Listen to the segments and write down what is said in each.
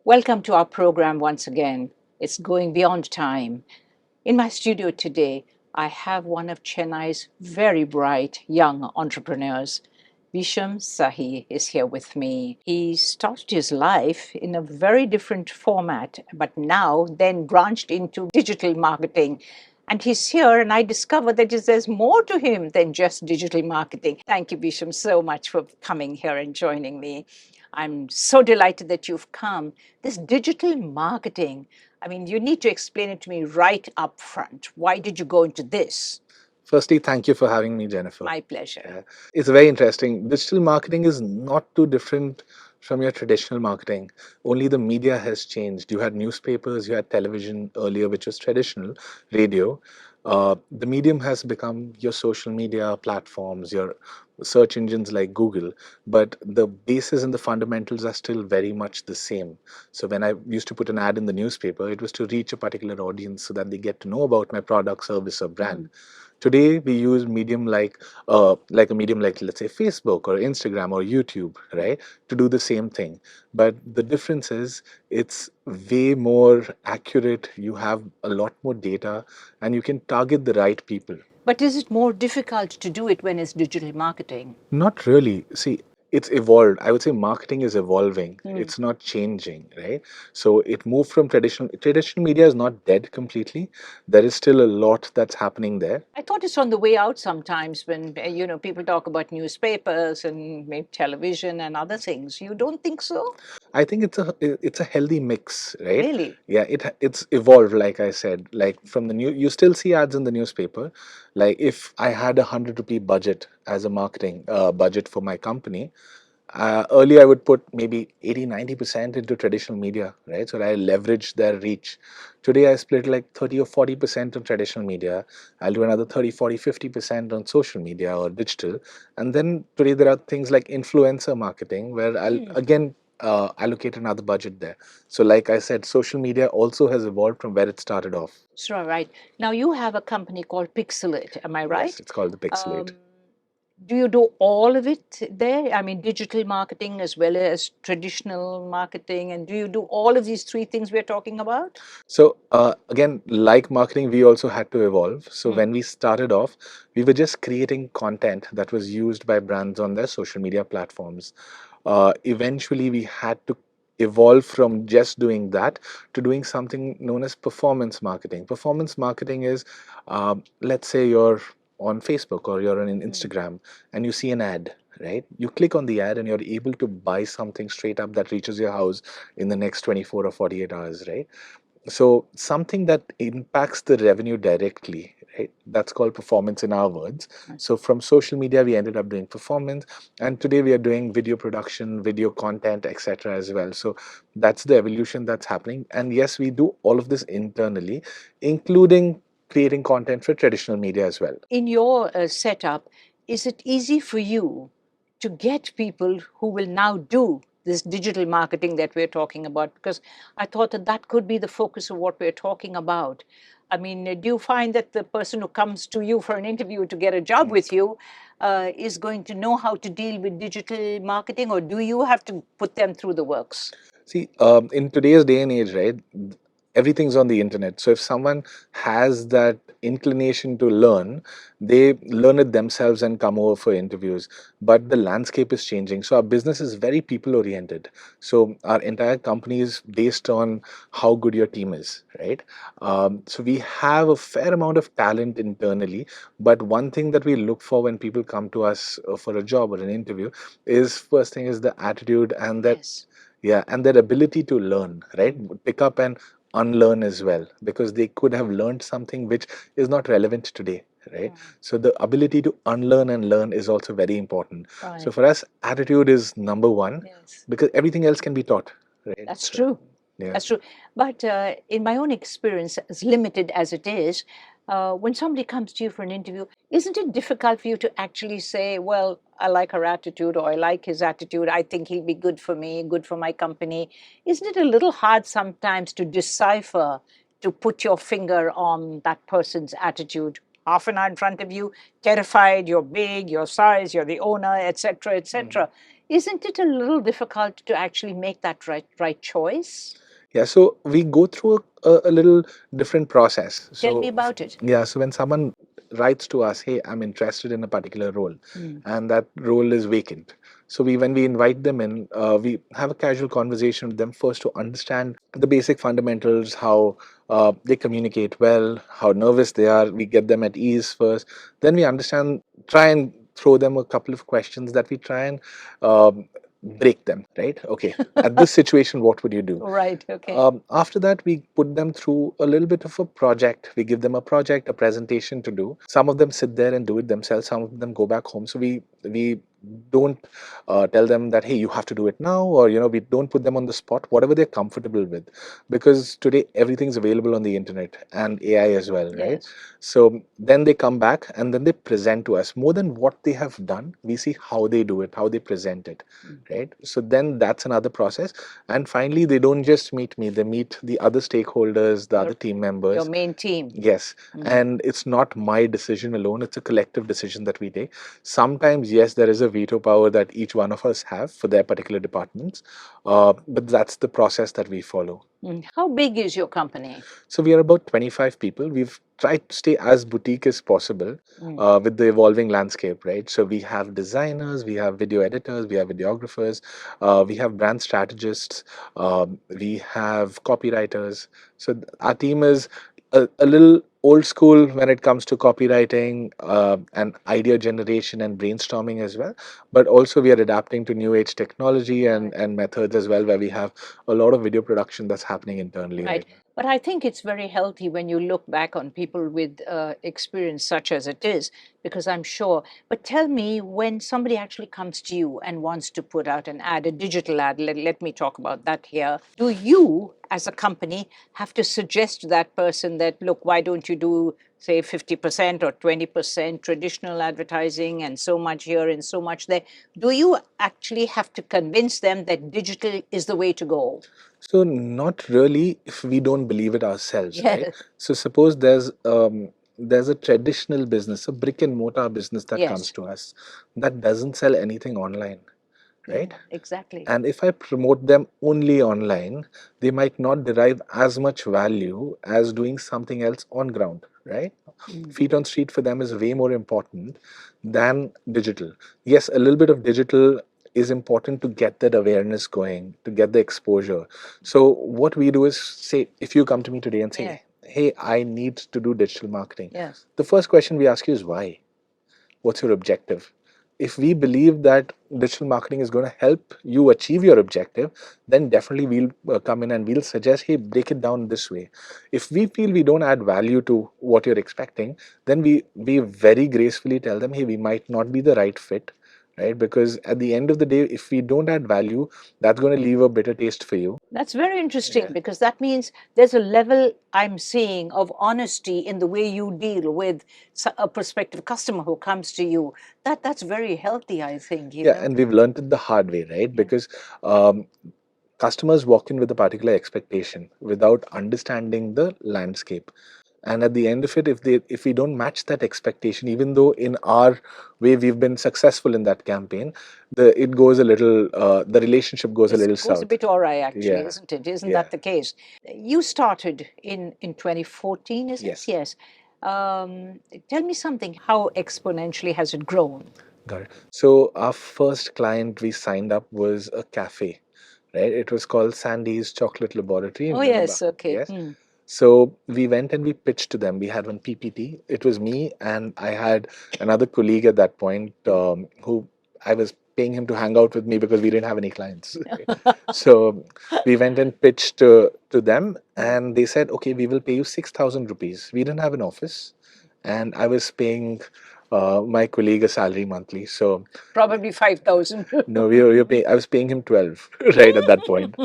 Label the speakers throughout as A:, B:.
A: Welcome to our program once again. It's going beyond time. In my studio today, I have one of Chennai's very bright young entrepreneurs. Bhisham Sahi is here with me. He started his life in a very different format, but now then branched into digital marketing. And he's here, and I discovered that there's more to him than just digital marketing. Thank you, Bhisham, so much for coming here and joining me. I'm so delighted that you've come. This digital marketing, I mean, you need to explain it to me right up front. Why did you go into this?
B: Firstly, thank you for having me, Jennifer.
A: My pleasure.
B: It's very interesting. Digital marketing is not too different from your traditional marketing. Only the media has changed. You had newspapers, you had television earlier, which was traditional, radio. The medium has become your social media platforms, your search engines like Google, but the basis and the fundamentals are still very much the same. So when I used to put an ad in the newspaper, it was to reach a particular audience so that they get to know about my product, service, or brand. Today we use medium like a medium like, let's say, Facebook or Instagram or YouTube, right, to do the same thing. But the difference is it's way more accurate. You have a lot more data, and you can target the right people.
A: But is it more difficult to do it when it's digital marketing?
B: Not really. See, it's evolved. I would say marketing is evolving. It's not changing, right? So it moved from traditional media is not dead completely. There is still a lot that's happening there.
A: I thought it's on the way out sometimes when, people talk about newspapers and maybe television and other things. You don't think so?
B: I think it's a healthy mix, right?
A: Really?
B: Yeah, it's evolved, like I said. Like from the new, you still see ads in the newspaper. Like if I had ₹100 budget as a marketing budget for my company, earlier I would put maybe 80-90% into traditional media, right? So that I leverage their reach. Today I split like 30 or 40% on traditional media. I'll do another 30, 40, 50% on social media or digital. And then today there are things like influencer marketing where I'll again allocate another budget there. So like I said, social media also has evolved from where it started off.
A: So, right. Now you have a company called Pixelate, am I right?
B: Yes, it's called the Pixelate.
A: Do you do all of it there? I mean, digital marketing as well as traditional marketing. And do you do all of these three things we're talking about?
B: So again, like marketing, we also had to evolve. So when we started off, we were just creating content that was used by brands on their social media platforms. Eventually, we had to evolve from just doing that to doing something known as performance marketing. Performance marketing is, let's say you're on Facebook or you're on Instagram and you see an ad, right? You click on the ad and you're able to buy something straight up that reaches your house in the next 24 or 48 hours, right? So something that impacts the revenue directly, right? That's called performance in our words. So from social media, we ended up doing performance, and today we are doing video production, video content, etc. as well. So that's the evolution that's happening. And yes, we do all of this internally, including creating content for traditional media as well.
A: In your setup, is it easy for you to get people who will now do this digital marketing that we're talking about? Because I thought that that could be the focus of what we're talking about. I mean, do you find that the person who comes to you for an interview to get a job with you is going to know how to deal with digital marketing, or do you have to put them through the works?
B: See, in today's day and age, right, everything's on the internet. So if someone has that inclination to learn, they learn it themselves and come over for interviews. But the landscape is changing. So our business is very people oriented. So our entire company is based on how good your team is, right? So we have a fair amount of talent internally. But one thing that we look for when people come to us for a job or an interview is, first thing is the attitude and that.
A: Yes.
B: Yeah, and their ability to learn, right? Pick up and unlearn as well, because they could have learned something which is not relevant today, right? So the ability to unlearn and learn is also very important. So
A: Right.
B: for us, attitude is number one,
A: Yes.
B: because everything else can be taught, right?
A: That's
B: So,
A: true.
B: yeah.
A: That's true. But in my own experience, as limited as it is, when somebody comes to you for an interview, isn't it difficult for you to actually say, well, I like her attitude, or I like his attitude, I think he'll be good for me, good for my company? Isn't it a little hard sometimes to decipher, to put your finger on that person's attitude? half an hour in front of you, terrified, you're big, your size, you're the owner, etc., etc. Isn't it a little difficult to actually make that right choice?
B: Yeah, so we go through a little different process.
A: Tell me
B: So,
A: about it.
B: yeah, so when someone writes to us, hey, I'm interested in a particular role, and that role is vacant. So when we invite them in, we have a casual conversation with them first to understand the basic fundamentals, how they communicate well, how nervous they are. We get them at ease first. Then we try and throw them a couple of questions that we try and break them, right? Okay, at this situation, what would you do?
A: Right, okay.
B: After that, we put them through a little bit of a project. We give them a project, a presentation to do. Some of them sit there and do it themselves. Some of them go back home. So we don't tell them that, hey, you have to do it now, or we don't put them on the spot. Whatever they're comfortable with, because today everything's available on the internet and AI as well, right?
A: Yes.
B: So then they come back and then they present to us. More than what they have done, we see how they do it, how they present it, right? So then that's another process. And finally, they don't just meet me, they meet the other stakeholders, the other team members.
A: Your main team.
B: Yes. And it's not my decision alone, it's a collective decision that we take. Sometimes, yes, there is a veto power that each one of us have for their particular departments, but that's the process that we follow.
A: How big is your company?
B: So we are about 25 people. We've tried to stay as boutique as possible with the evolving landscape, right? So we have designers, we have video editors, we have videographers, we have brand strategists, we have copywriters. So our team is a little old school when it comes to copywriting and idea generation and brainstorming as well. But also we are adapting to new age technology and methods as well, where we have a lot of video production that's happening internally right now.
A: But I think it's very healthy when you look back on people with experience such as it is, because I'm sure. But tell me, when somebody actually comes to you and wants to put out an ad, a digital ad, let me talk about that here. Do you, as a company, have to suggest to that person that, look, why don't you do, say, 50% or 20% traditional advertising and so much here and so much there? Do you actually have to convince them that digital is the way to go?
B: So not really if we don't believe it ourselves, right? So suppose there's a traditional business, a brick and mortar business that comes to us that doesn't sell anything online, right?
A: Exactly.
B: And if I promote them only online, they might not derive as much value as doing something else on ground, right? Feet on street for them is way more important than digital. Yes, a little bit of digital is important to get that awareness going, to get the exposure. So what we do is say, if you come to me today and say, hey, I need to do digital marketing.
A: Yes.
B: The first question we ask you is why? What's your objective? If we believe that digital marketing is going to help you achieve your objective, then definitely we'll come in and we'll suggest, hey, break it down this way. If we feel we don't add value to what you're expecting, then we very gracefully tell them, hey, we might not be the right fit, right? Because at the end of the day, if we don't add value, that's going to leave a bitter taste for you.
A: That's very interesting, because that means there's a level I'm seeing of honesty in the way you deal with a prospective customer who comes to you. That's very healthy, I think.
B: Yeah, and we've learned it the hard way, right? Because customers walk in with a particular expectation without understanding the landscape. And at the end of it, if we don't match that expectation, even though in our way we've been successful in that campaign, the relationship goes a little south.
A: It goes a bit awry, actually, isn't it? Isn't that the case? You started in 2014, is it? Yes. Tell me something. How exponentially has it grown?
B: Got it. So our first client we signed up was a cafe, right? It was called Sandy's Chocolate Laboratory.
A: Oh, yes. Okay.
B: Yes. So we went and we pitched to them. We had one PPT. It was me and I had another colleague at that point who I was paying him to hang out with me because we didn't have any clients. So we went and pitched to them and they said, okay, we will pay you 6,000 rupees. We didn't have an office and I was paying my colleague a salary monthly. So
A: probably 5,000.
B: No, I was paying him 12 right at that point.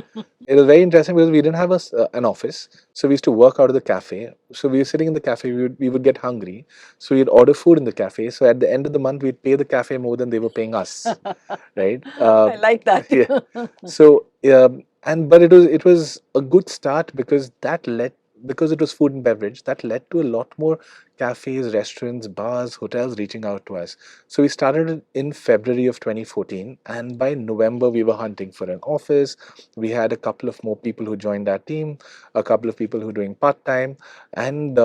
B: It was very interesting because we didn't have an office. So we used to work out of the cafe. So we were sitting in the cafe, we would get hungry. So we'd order food in the cafe. So at the end of the month, we'd pay the cafe more than they were paying us, right?
A: I like that.
B: Yeah. So, but it was a good start because that because it was food and beverage, that led to a lot more cafes, restaurants, bars, hotels reaching out to us. So we started it in February of 2014, and by November we were hunting for an office. We had a couple of more people who joined our team, a couple of people who were doing part-time, and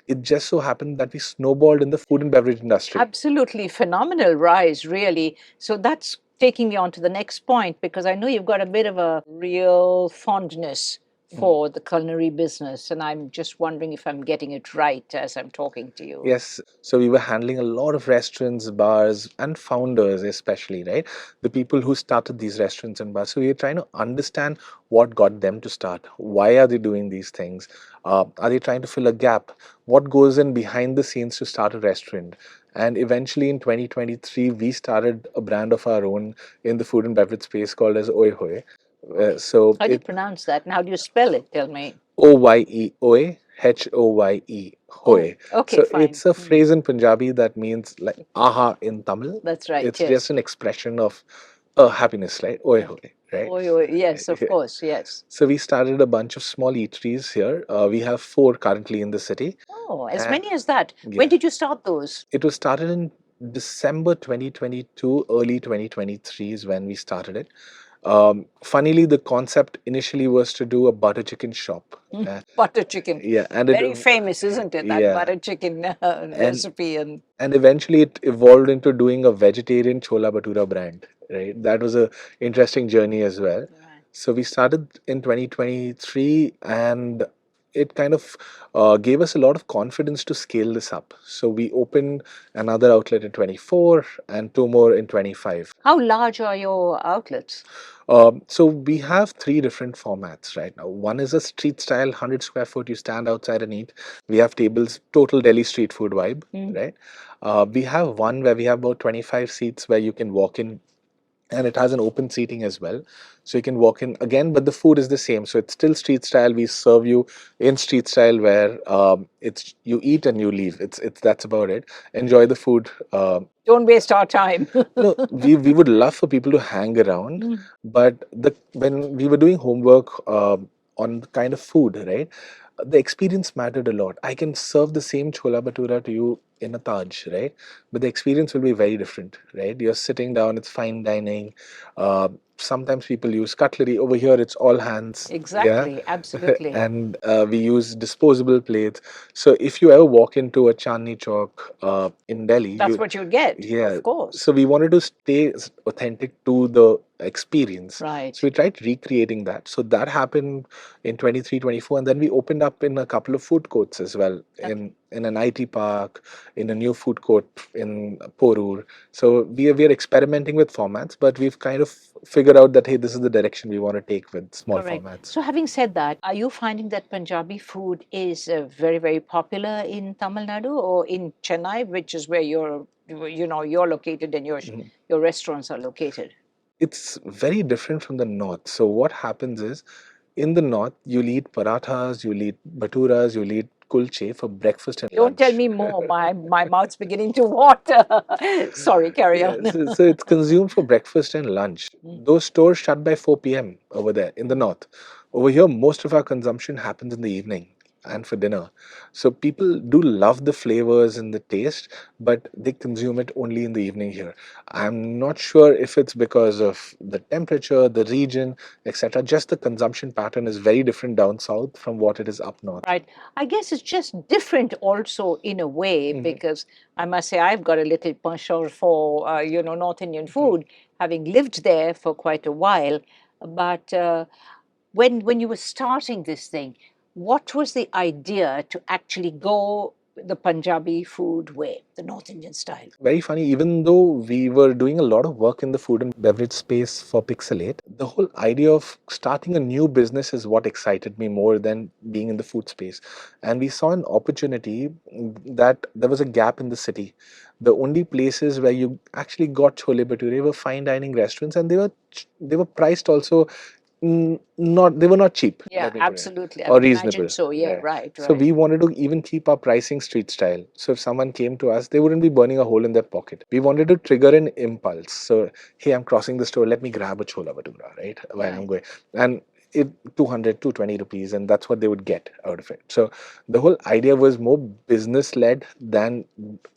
B: it just so happened that we snowballed in the food and beverage industry.
A: Absolutely phenomenal rise, really. So that's taking me on to the next point, because I know you've got a bit of a real fondness for the culinary business, and I'm just wondering if I'm getting it right as I'm talking to you.
B: Yes, so we were handling a lot of restaurants, bars, and founders, especially, right? The people who started these restaurants and bars. So we were trying to understand what got them to start. Why are they doing these things? Are they trying to fill a gap? What goes in behind the scenes to start a restaurant? And eventually in 2023, we started a brand of our own in the food and beverage space called as 𝗕𝐵. So
A: How do you
B: it
A: pronounce that? And how do you spell it? Tell me.
B: OYE, OE, HOYE, Hoy.
A: Okay,
B: So
A: fine.
B: it's a phrase in Punjabi that means like aha in Tamil.
A: That's right,
B: It's
A: yes.
B: just an expression of happiness, right? Oy hoy, right?
A: Yes, of course, yes.
B: So we started a bunch of small eateries here. We have 4 currently in the city.
A: Oh, as many as that.
B: Yeah.
A: When did you start those?
B: It was started in December 2022, early 2023 is when we started it. Funnily, the concept initially was to do a butter chicken shop.
A: Butter chicken.
B: Yeah, and
A: Very famous, isn't it? That
B: yeah.
A: butter chicken recipe. And
B: eventually it evolved into doing a vegetarian chola bhatura brand, right? That was a interesting journey as well.
A: Right.
B: So we started in 2023, and it kind of gave us a lot of confidence to scale this up. So we opened another outlet in 24 and 2 more in 25.
A: How large are your outlets?
B: So we have 3 different formats right now. One is a street style 100 square foot, you stand outside and eat. We have tables, total Delhi street food vibe, right? We have one where we have about 25 seats where you can walk in, and it has an open seating as well, so you can walk in again, but the food is the same. So it's still street style. We serve you in street style where it's you eat and you leave. It's that's about it. Enjoy the food.
A: Don't waste our time.
B: No, we would love for people to hang around, but when we were doing homework on the kind of food, right, the experience mattered a lot. I can serve the same chola bhatura to you in a Taj, right, but the experience will be very different, right? You're sitting down, it's fine dining. Sometimes people use cutlery. Over here it's all hands.
A: Exactly, absolutely.
B: And we use disposable plates. So if you ever walk into a Chandni Chowk in Delhi,
A: That's what you get, of course.
B: so we wanted to stay authentic to the experience.
A: Right.
B: So we tried recreating that. So that happened in 23, 24, and then we opened up in a couple of food courts as well, in an IT park, in a new food court in Porur. So we are experimenting with formats, but we've kind of figured out that, hey, this is the direction we want to take with small formats.
A: So having said that, are you finding that Punjabi food is very, very popular in Tamil Nadu or in Chennai, which is where you're located and your restaurants are located?
B: It's very different from the north. So what happens is, in the north, you'll eat parathas, you'll eat bhaturas, you'll eat kulche for breakfast and lunch.
A: Don't tell me more. My mouth's beginning to water. Sorry, carry on.
B: So it's consumed for breakfast and lunch. Those stores shut by 4 p.m. over there in the north. Over here, most of our consumption happens in the evening and for dinner. So people do love the flavors and the taste, but they consume it only in the evening here. I'm not sure if it's because of the temperature, the region, etc. Just the consumption pattern is very different down south from what it is up north.
A: Right. I guess it's just different also in a way, because I must say I've got a little penchant for North Indian food, having lived there for quite a while. But when you were starting this thing, what was the idea to actually go the Punjabi food way, the North Indian style?
B: Very funny, even though we were doing a lot of work in the food and beverage space for Pixelate, the whole idea of starting a new business is what excited me more than being in the food space. And we saw an opportunity that there was a gap in the city. The only places where you actually got chole bhature were fine dining restaurants, and they were priced also they were not cheap.
A: Yeah, absolutely.
B: Or reasonable.
A: So, yeah, right.
B: So we wanted to even keep our pricing street style. So if someone came to us, they wouldn't be burning a hole in their pocket. We wanted to trigger an impulse. So, hey, I'm crossing the store, let me grab a chola bhatura, right? While I'm going. And it 200, 220 rupees, and that's what they would get out of it. So the whole idea was more business led than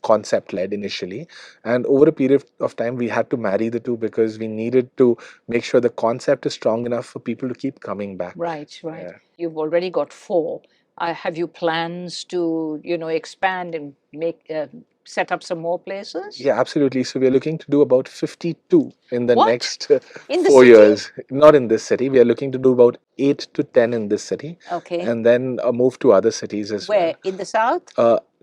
B: concept led initially. And over a period of time, we had to marry the two because we needed to make sure the concept is strong enough for people to keep coming back.
A: Right, right.
B: Yeah.
A: You've already got 4. Have you plans to, expand and set up some more places?
B: Yeah, absolutely. So we are looking to do about 52 in the
A: What?
B: next
A: In the
B: 4
A: city?
B: years. Not in this city. We are looking to do about 8 to 10 in this city,
A: Okay.
B: and then move to other cities as well.
A: Where? In the south?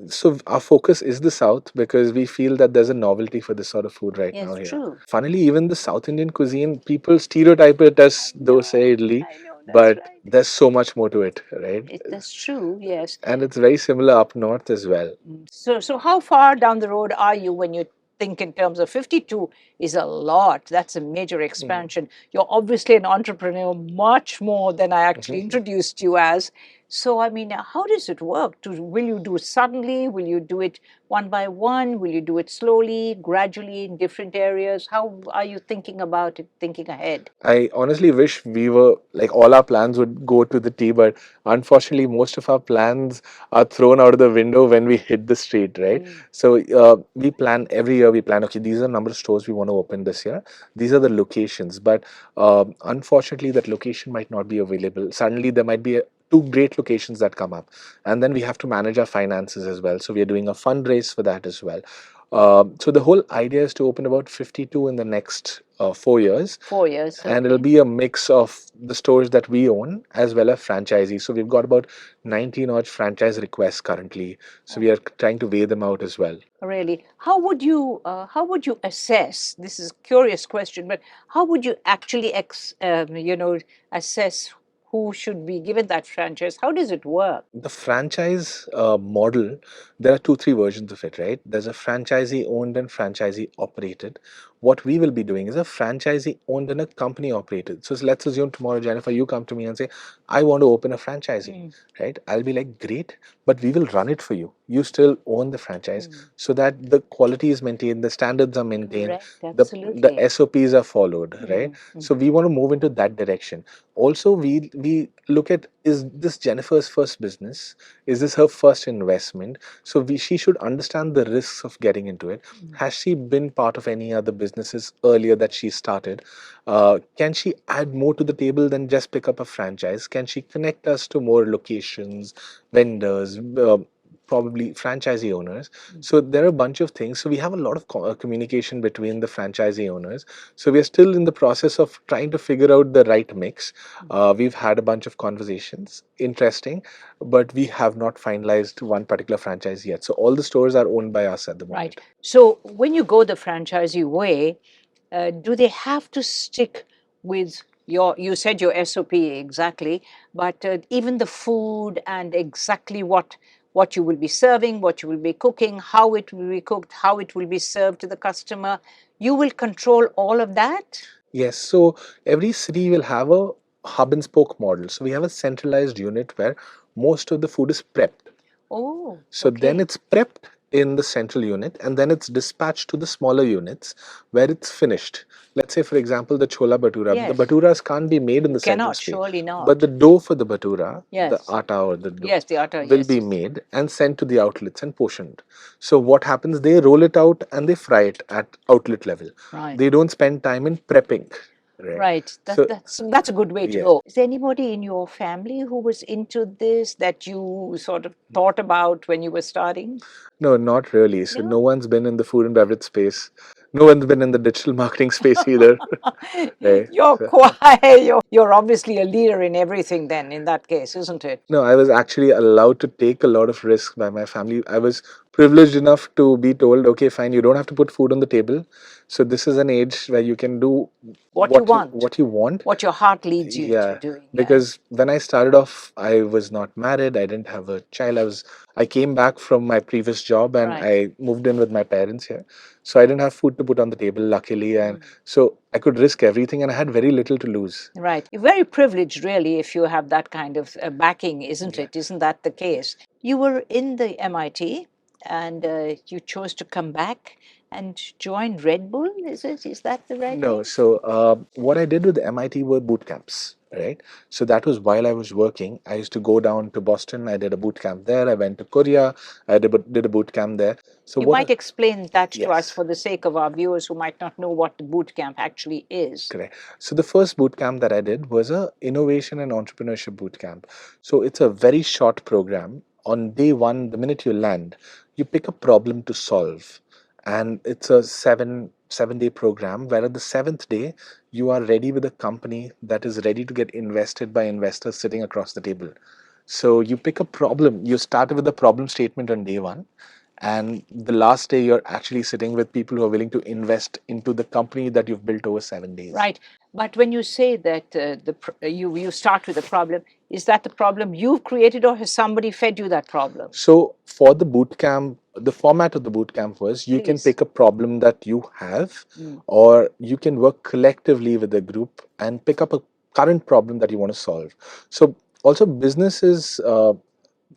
B: So our focus is the south because we feel that there's a novelty for this sort of food right
A: Yes,
B: now here.
A: true.
B: Funnily, even the South Indian cuisine, people stereotype it as dosa idli,
A: I know, that's
B: but
A: right.
B: there's so much more to it, right?
A: That's true, yes.
B: And it's very similar up north as well.
A: So how far down the road are you when you think in terms of 52 is a lot? That's a major expansion. You're obviously an entrepreneur much more than I actually introduced you as. So, I mean, how does it work? Will you do it suddenly? Will you do it one by one? Will you do it slowly, gradually in different areas? How are you thinking about it, thinking ahead?
B: I honestly wish we were like all our plans would go to the T, but unfortunately, most of our plans are thrown out of the window when we hit the street, right? So we plan every year. We plan, okay, these are the number of stores we want to open this year. These are the locations, but unfortunately, that location might not be available. Suddenly, there might be 2 great locations that come up, and then we have to manage our finances as well. So we are doing a fundraise for that as well. So the whole idea is to open about 52 in the next 4 years.
A: 4 years.
B: And it'll be a mix of the stores that we own as well as franchisees. So we've got about 19 odd franchise requests currently. So we are trying to weigh them out as well.
A: Really? How would you assess? This is a curious question, but how would you actually assess who should be given that franchise? How does it work?
B: The franchise model, there are 2, 3 versions of it, right? There's a franchisee owned and franchisee operated. What we will be doing is a franchisee owned and a company operated. So let's assume tomorrow, Jennifer, you come to me and say, I want to open a franchisee, right? I'll be like, great, but we will run it for you. You still own the franchise so that the quality is maintained, the standards are maintained, the SOPs are followed, right? So we want to move into that direction. Also, we look at, is this Jennifer's first business? Is this her first investment? So she should understand the risks of getting into it. Has she been part of any other businesses earlier that she started? Can she add more to the table than just pick up a franchise? Can she connect us to more locations, vendors, probably franchisee owners? So there are a bunch of things. So we have a lot of communication between the franchisee owners. So we are still in the process of trying to figure out the right mix. We've had a bunch of conversations, interesting, but we have not finalized one particular franchise yet. So all the stores are owned by us at the moment.
A: Right. So when you go the franchisee way, do they have to stick with you said your SOP exactly, but even the food and exactly what you will be serving, what you will be cooking, how it will be cooked, how it will be served to the customer, you will control all of that?
B: Yes, so every city will have a hub and spoke model. So we have a centralized unit where most of the food is prepped.
A: Oh,
B: so then it's prepped in the central unit and then it's dispatched to the smaller units where it's finished. Let's say, for example, the chola bhatura.
A: Yes.
B: The bhaturas can't be made in the central
A: Cannot,
B: space.
A: surely not.
B: But the dough for the bhatura,
A: Yes.
B: the atta or the dough,
A: Yes, the atta,
B: will
A: yes.
B: be made and sent to the outlets and portioned. So what happens, they roll it out and they fry it at outlet level.
A: Right.
B: They don't spend time in prepping.
A: Right. That's a good way to
B: Yes.
A: go. Is there anybody in your family who was into this that you sort of thought about when you were starting?
B: No, not really. So
A: No?
B: no one's been in the food and beverage space. No one's been in the digital marketing space either. Right.
A: You're obviously a leader in everything then, in that case, isn't it?
B: No, I was actually allowed to take a lot of risks by my family. I was privileged enough to be told, okay, fine, you don't have to put food on the table. So this is an age where you can do
A: what you want, what your heart leads you to doing.
B: Because when I started off, I was not married. I didn't have a child. I came back from my previous job and I moved in with my parents here. So I didn't have food to put on the table, luckily. And so I could risk everything and I had very little to lose.
A: Right. You're very privileged, really, if you have that kind of backing, isn't it? Isn't that the case? You were in the MIT and you chose to come back and joined Red Bull? Is that the right
B: No,
A: name?
B: so what I did with MIT were boot camps, right? So that was while I was working. I used to go down to Boston. I did a boot camp there. I went to Korea. I did a boot camp there. So
A: You
B: what?
A: might explain that to us
B: Yes.
A: for the sake of our viewers who might not know what the boot camp actually is.
B: Correct. So the first boot camp that I did was a innovation and entrepreneurship boot camp. So it's a very short program. On day one, the minute you land, you pick a problem to solve, and it's a seven day program. Where at the seventh day, you are ready with a company that is ready to get invested by investors sitting across the table. So you pick a problem. You start with a problem statement on day one, and the last day you're actually sitting with people who are willing to invest into the company that you've built over 7 days.
A: Right. But when you say that you start with a problem, is that the problem you've created, or has somebody fed you that problem?
B: So for the boot camp, the format of the boot camp was you can
A: Please.
B: pick a problem that you have,
A: Mm.
B: or you can work collectively with a group and pick up a current problem that you want to solve. So also business is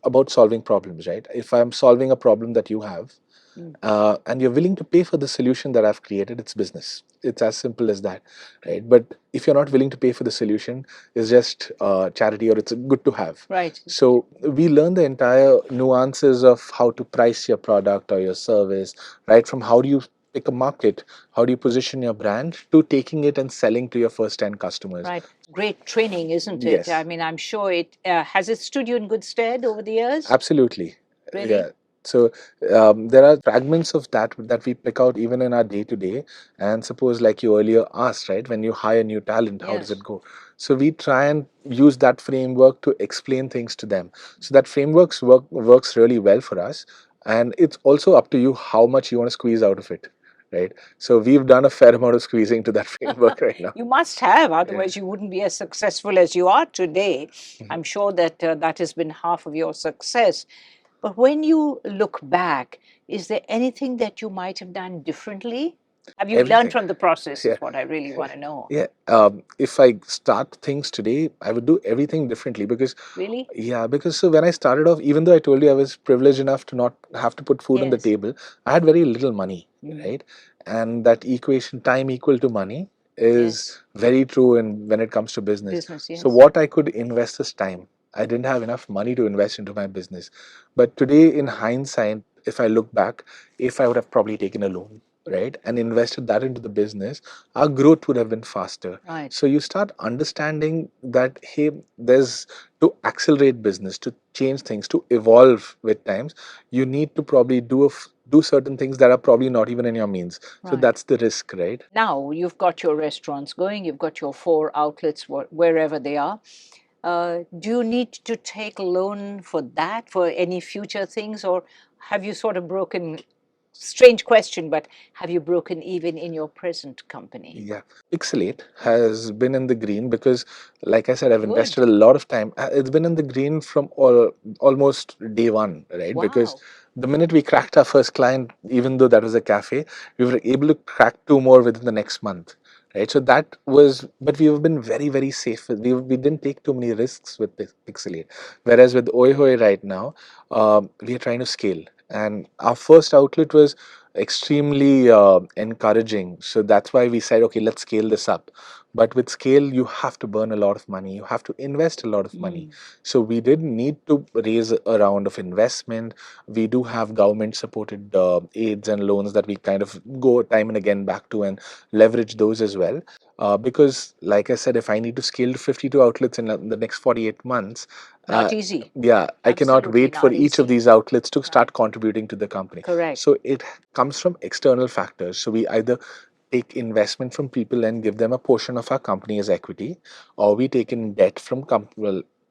B: about solving problems, right? If I'm solving a problem that you have,
A: Mm.
B: and you're willing to pay for the solution that I've created, it's business. It's as simple as that, right? But if you're not willing to pay for the solution, it's just charity, or it's good to have.
A: Right.
B: So we learn the entire nuances of how to price your product or your service, right? From how do you pick a market, how do you position your brand, to taking it and selling to your first 10 customers.
A: Right. Great training, isn't it?
B: Yes.
A: I mean, I'm sure it has it stood you in good stead over the years?
B: Absolutely.
A: Really?
B: Yeah. So there are fragments of that we pick out even in our day to day. And suppose, like you earlier asked, right, when you hire new talent, how does
A: Yes.
B: it go? So we try and use that framework to explain things to them. So that works really well for us. And it's also up to you how much you want to squeeze out of it, right? So we've done a fair amount of squeezing to that framework right now.
A: You must have, otherwise you wouldn't be as successful as you are today. I'm sure that that has been half of your success. But when you look back, is there anything that you might have done differently? Have you learned
B: Everything.
A: from the process,
B: Yeah.
A: is what I really want to know.
B: Yeah. If I start things today, I would do everything differently because,
A: Really?
B: yeah, because so when I started off, even though I told you I was privileged enough to not have to put food on the
A: Yes.
B: table, I had very little money,
A: Mm.
B: right? And that equation, time equal to money, is
A: Yes.
B: very true when it comes to business.
A: Business, yes.
B: So what I could invest is time. I didn't have enough money to invest into my business. But today, in hindsight, if I look back, if I would have probably taken a loan, right, and invested that into the business, our growth would have been faster.
A: Right.
B: So you start understanding that, hey, there's to accelerate business, to change things, to evolve with times, you need to probably do certain things that are probably not even in your means. So
A: Right.
B: that's the risk, right?
A: Now you've got your restaurants going, you've got your 4 outlets wherever they are. Do you need to take a loan for that, for any future things, or have you sort of broken? Strange question, but have you broken even in your present company?
B: Yeah, Pixelate has been in the green because, like I said, I've
A: Good.
B: invested a lot of time. It's been in the green from almost day one, right? Because
A: Wow.
B: the minute we cracked our first client, even though that was a cafe, we were able to crack 2 more within the next month, right? So that was, but we've been very, very safe. We didn't take too many risks with Pixelate. Whereas with 𝗏𝗏 right now, we are trying to scale. And our first outlet was extremely encouraging. So that's why we said, okay, let's scale this up. But with scale, you have to burn a lot of money. You have to invest a lot of money. So we did need to raise a round of investment. We do have government supported aids and loans that we kind of go time and again back to and leverage those as well. Because, like I said, if I need to scale to 52 outlets in the next 48 months,
A: Not easy.
B: yeah, I cannot
A: Absolutely
B: wait for
A: not
B: each of
A: easy.
B: these outlets to start contributing to the company.
A: Correct.
B: So it comes from external factors. So we either take investment from people and give them a portion of our company as equity, or we take in debt from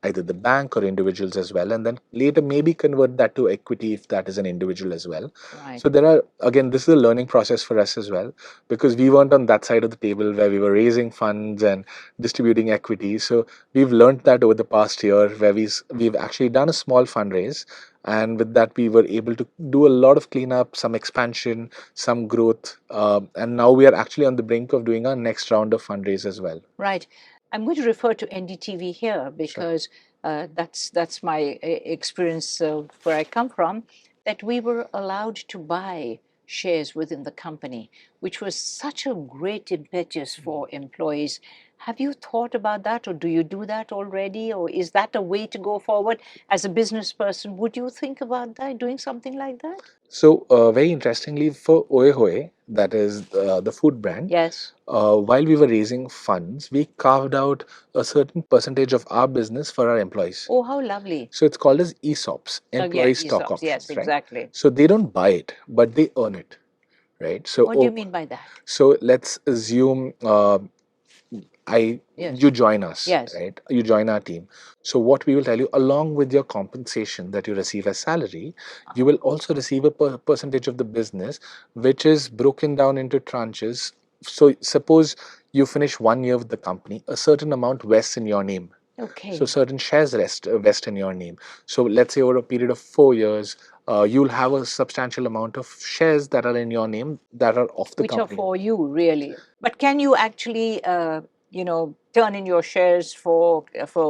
B: either the bank or individuals as well, and then later maybe convert that to equity if that is an individual as well.
A: Right.
B: So there are, again, this is a learning process for us as well, because we weren't on that side of the table where we were raising funds and distributing equity. So we've learned that over the past year, where we've actually done a small fundraise, and with that we were able to do a lot of cleanup, some expansion, some growth, and now we are actually on the brink of doing our next round of fundraise as well.
A: Right. I'm going to refer to NDTV here because that's my experience where I come from, that we were allowed to buy shares within the company, which was such a great impetus for employees. Have you thought about that, or do you do that already, or is that a way to go forward as a business person? Would you think about that, doing something like that?
B: So very interestingly, for 𝗕𝗓𝗄, that is the food brand,
A: Yes.
B: while we were raising funds, we carved out a certain percentage of our business for our employees.
A: Oh, how lovely.
B: So it's called as ESOPs,
A: Yeah,
B: employee stock
A: ESOPs. Yes,
B: options, right?
A: exactly.
B: So they don't buy it, but they earn it, right? So
A: What do you mean by that?
B: so let's assume
A: Yes.
B: you join us,
A: Yes.
B: right? You join our team. So what we will tell you, along with your compensation that you receive as salary, you will also receive a percentage of the business, which is broken down into tranches. So suppose you finish 1 year with the company, a certain amount vests in your name.
A: Okay.
B: So certain shares vest in your name. So let's say over a period of 4 years, you'll have a substantial amount of shares that are in your name that are of the
A: Which
B: company.
A: are for you, really. But can you actually, turn in your shares for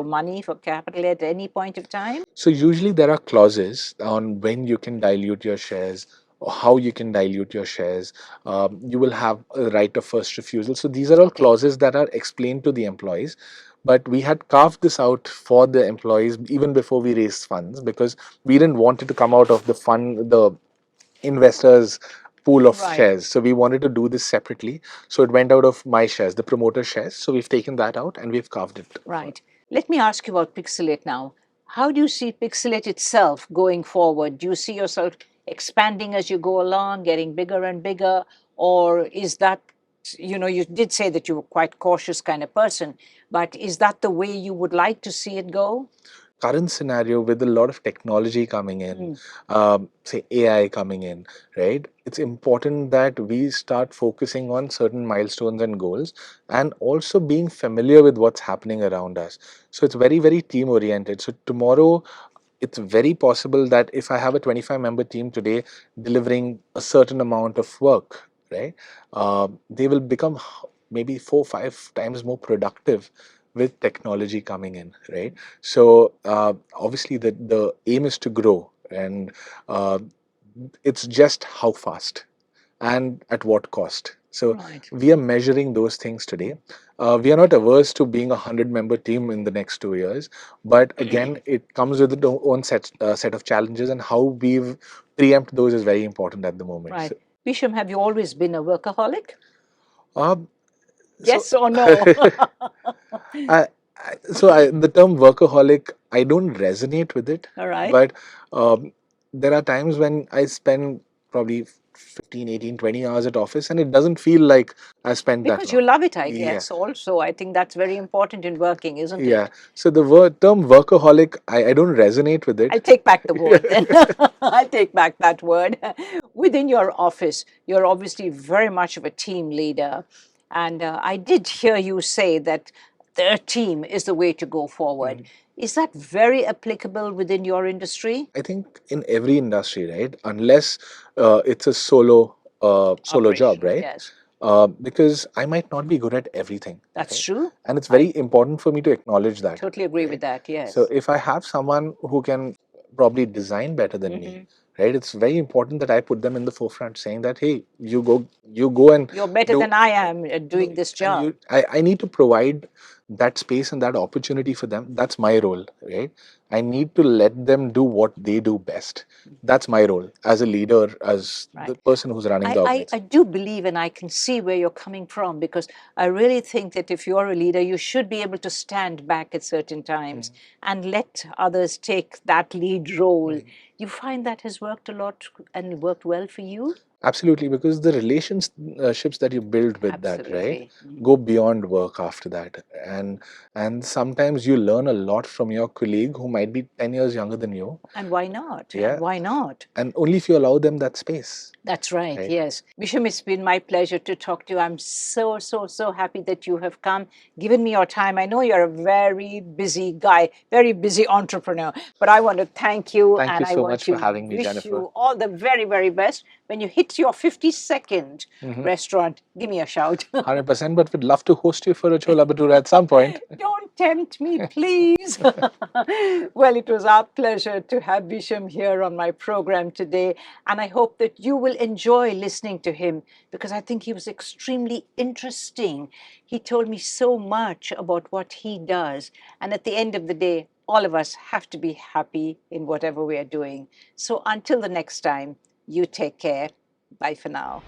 A: money, for capital at any point of time?
B: So usually there are clauses on when you can dilute your shares or how you can dilute your shares. You will have a right of first refusal. So these are all clauses that are explained to the employees. But we had carved this out for the employees even before we raised funds, because we didn't want it to come out of the investors pool of shares. So we wanted to do this separately. So it went out of my shares, the promoter shares. So we've taken that out and we've carved it.
A: Right. Let me ask you about Pixelate now. How do you see Pixelate itself going forward? Do you see yourself expanding as you go along, getting bigger and bigger? Or is that, you did say that you were quite cautious kind of person, but is that the way you would like to see it go?
B: Current scenario with a lot of technology coming in, say AI coming in, right? It's important that we start focusing on certain milestones and goals, and also being familiar with what's happening around us. So it's very, very team oriented. So tomorrow, it's very possible that if I have a 25-member team today delivering a certain amount of work, right, they will become maybe 4 or 5 times more productive with technology coming in, right? So obviously the aim is to grow, and it's just how fast and at what cost. So we are measuring those things today. We are not averse to being 100-member team in the next 2 years, but again, it comes with its own set of challenges, and how we've preempt those is very important at the moment.
A: Right. Bhisham, have you always been a workaholic? Yes
B: So,
A: or no?
B: the term workaholic, I don't resonate with it.
A: All right.
B: But there are times when I spend probably 15, 18, 20 hours at office, and it doesn't feel like I spent that long.
A: Because you love it, I
B: Yeah.
A: guess, also. I think that's very important in working, isn't it?
B: Yeah. So the term workaholic, I don't resonate with it.
A: I'll take back the word then. I'll take back that word. Within your office, you're obviously very much of a team leader. And I did hear you say that the team is the way to go forward. Is that very applicable within your industry?
B: I think in every industry, right? Unless it's a solo job, right?
A: Yes.
B: Because I might not be good at everything.
A: That's true.
B: And it's very important for me to acknowledge that.
A: Totally agree with that, yes.
B: So if I have someone who can probably design better than me, right? It's very important that I put them in the forefront, saying that, hey, you go and
A: you're better than I am at doing this job.
B: I need to provide that space and that opportunity for them. That's my role, right? I need to let them do what they do best. That's my role as a leader, as the person who's running the organization.
A: I do believe, and I can see where you're coming from, because I really think that if you're a leader, you should be able to stand back at certain times and let others take that lead role. You find that has worked a lot and worked well for you?
B: Absolutely, because the relationships that you build with that, right, go beyond work after that. And sometimes you learn a lot from your colleague who might be 10 years younger than you.
A: And why not?
B: Yeah.
A: And why not?
B: And only if you allow them that space.
A: That's right, yes. Bhisham, it's been my pleasure to talk to you. I'm so, so, so happy that you have come, given me your time. I know you're a very busy guy, very busy entrepreneur, but I want to thank you.
B: Thank you so much for having me,
A: wish
B: Jennifer.
A: you all the very, very best when you hit your 52nd restaurant, give me a shout.
B: 100%, but we'd love to host you for a chola bhatura at some point.
A: Don't tempt me, please. Well, it was our pleasure to have Bhisham here on my program today, and I hope that you will enjoy listening to him because I think he was extremely interesting. He told me so much about what he does, and at the end of the day, all of us have to be happy in whatever we are doing. So until the next time, you take care. Bye for now.